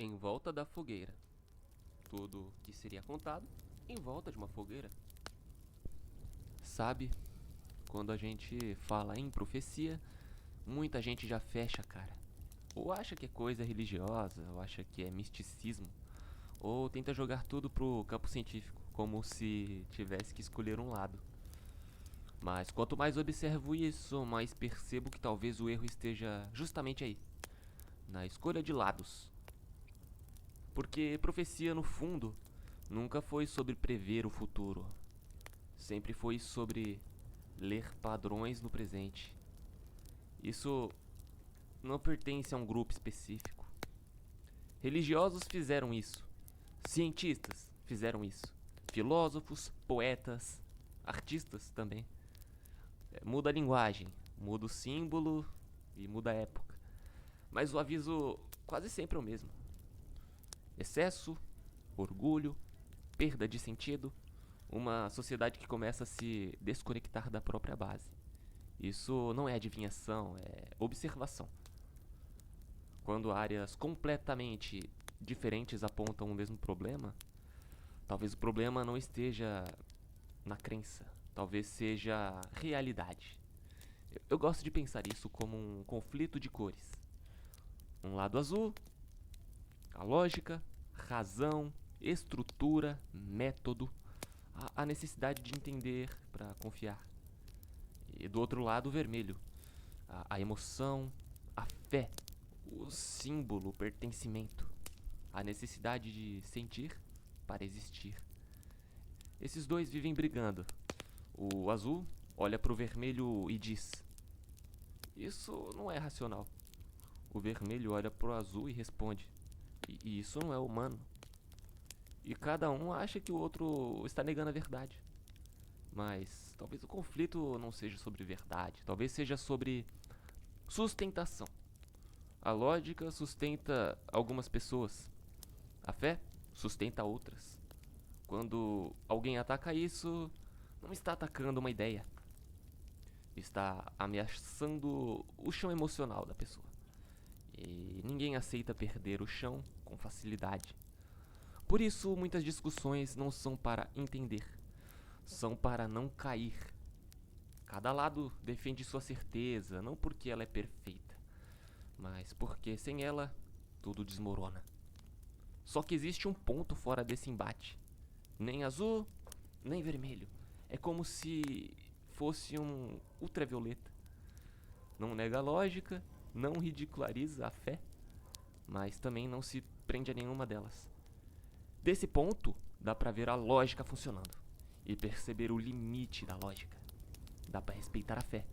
Em volta da fogueira. Tudo que seria contado em volta de uma fogueira. Sabe, quando a gente fala em profecia, muita gente já fecha a cara. Ou acha que é coisa religiosa, ou acha que é misticismo, ou tenta jogar tudo pro campo científico, como se tivesse que escolher um lado. Mas quanto mais observo isso, mais percebo que talvez o erro esteja justamente aí, na escolha de lados. Porque profecia, no fundo, nunca foi sobre prever o futuro. Sempre foi sobre ler padrões no presente. Isso não pertence a um grupo específico. Religiosos fizeram isso. Cientistas fizeram isso. Filósofos, poetas, artistas também. Muda a linguagem, muda o símbolo e muda a época. Mas o aviso quase sempre é o mesmo. Excesso, orgulho, perda de sentido, uma sociedade que começa a se desconectar da própria base. Isso não é adivinhação, é observação. Quando áreas completamente diferentes apontam o mesmo problema, talvez o problema não esteja na crença, talvez seja realidade. Eu gosto de pensar isso como um conflito de cores. Um lado azul, a lógica, razão, estrutura, método, a necessidade de entender para confiar. E do outro lado, o vermelho, a emoção, a fé, o símbolo, o pertencimento, a necessidade de sentir para existir. Esses dois vivem brigando. O azul olha para o vermelho e diz: Isso não é racional. O vermelho olha para o azul e responde: E isso não é humano. E cada um acha que o outro está negando a verdade. Mas talvez o conflito não seja sobre verdade, talvez seja sobre sustentação. A lógica sustenta algumas pessoas, a fé sustenta outras. Quando alguém ataca isso, não está atacando uma ideia, está ameaçando o chão emocional da pessoa. E ninguém aceita perder o chão com facilidade. Por isso, muitas discussões não são para entender, são para não cair. Cada lado defende sua certeza, não porque ela é perfeita, mas porque sem ela tudo desmorona. Só que existe um ponto fora desse embate. Nem azul, nem vermelho. É como se fosse um ultravioleta. Não nega a lógica, não ridiculariza a fé, mas também não se prende a nenhuma delas. Desse ponto, dá pra ver a lógica funcionando e perceber o limite da lógica. Dá pra respeitar a fé,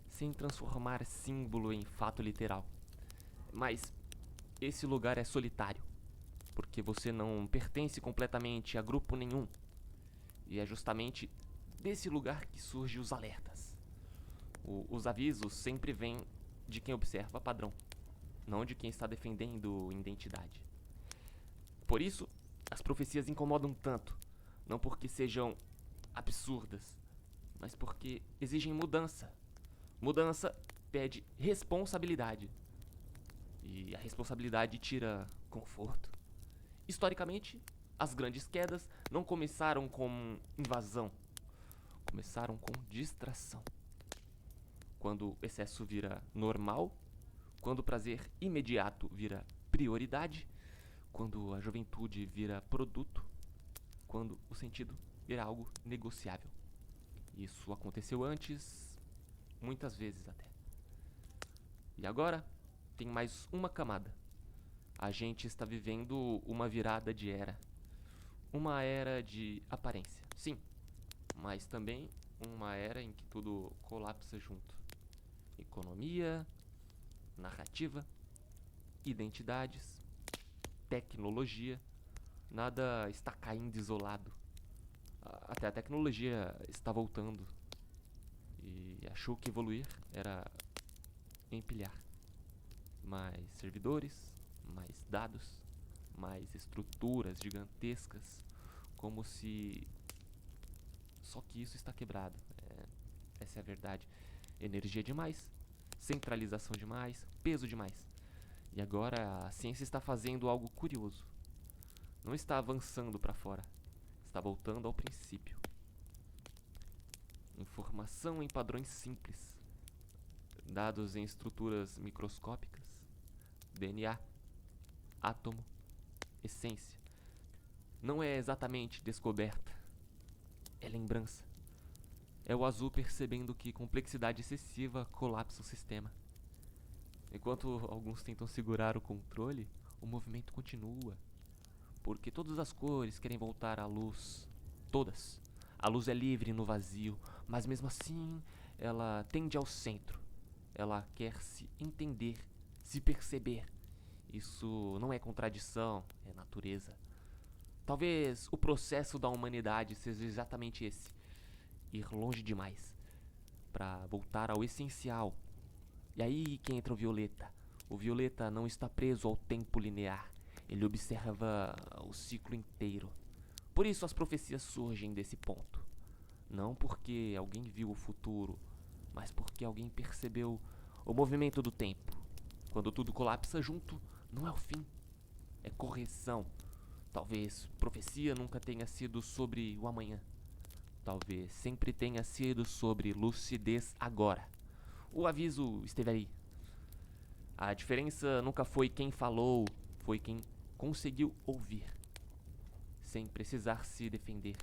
sem transformar símbolo em fato literal. Mas esse lugar é solitário, porque você não pertence completamente a grupo nenhum. E é justamente desse lugar que surgem os alertas. Os avisos sempre vêm de quem observa padrão, não de quem está defendendo identidade. Por isso, as profecias incomodam tanto, não porque sejam absurdas, mas porque exigem mudança. Mudança pede responsabilidade. E a responsabilidade tira conforto. Historicamente, as grandes quedas não começaram com invasão, começaram com distração. Quando o excesso vira normal, quando o prazer imediato vira prioridade, quando a juventude vira produto, quando o sentido vira algo negociável. Isso aconteceu antes, muitas vezes até. E agora tem mais uma camada. A gente está vivendo uma virada de era. Uma era de aparência, sim, mas também uma era em que tudo colapsa junto. Economia, narrativa, identidades, tecnologia, nada está caindo isolado. Até a tecnologia está voltando e achou que evoluir era empilhar mais servidores, mais dados, mais estruturas gigantescas, como se só que isso está quebrado. Essa é a verdade. Energia demais, centralização demais, peso demais. E agora a ciência está fazendo algo curioso. Não está avançando para fora, está voltando ao princípio. Informação em padrões simples, dados em estruturas microscópicas, DNA, átomo, essência. Não é exatamente descoberta, é lembrança. É o azul percebendo que complexidade excessiva colapsa o sistema. Enquanto alguns tentam segurar o controle, o movimento continua. Porque todas as cores querem voltar à luz. Todas. A luz é livre no vazio, mas mesmo assim ela tende ao centro. Ela quer se entender, se perceber. Isso não é contradição, é natureza. Talvez o processo da humanidade seja exatamente esse: ir longe demais, para voltar ao essencial. E aí que entra o Violeta. O Violeta não está preso ao tempo linear. Ele observa o ciclo inteiro. Por isso as profecias surgem desse ponto. Não porque alguém viu o futuro, mas porque alguém percebeu o movimento do tempo. Quando tudo colapsa junto, não é o fim, é correção. Talvez profecia nunca tenha sido sobre o amanhã. Talvez sempre tenha sido sobre lucidez agora. O aviso esteve aí. A diferença nunca foi quem falou, foi quem conseguiu ouvir, sem precisar se defender.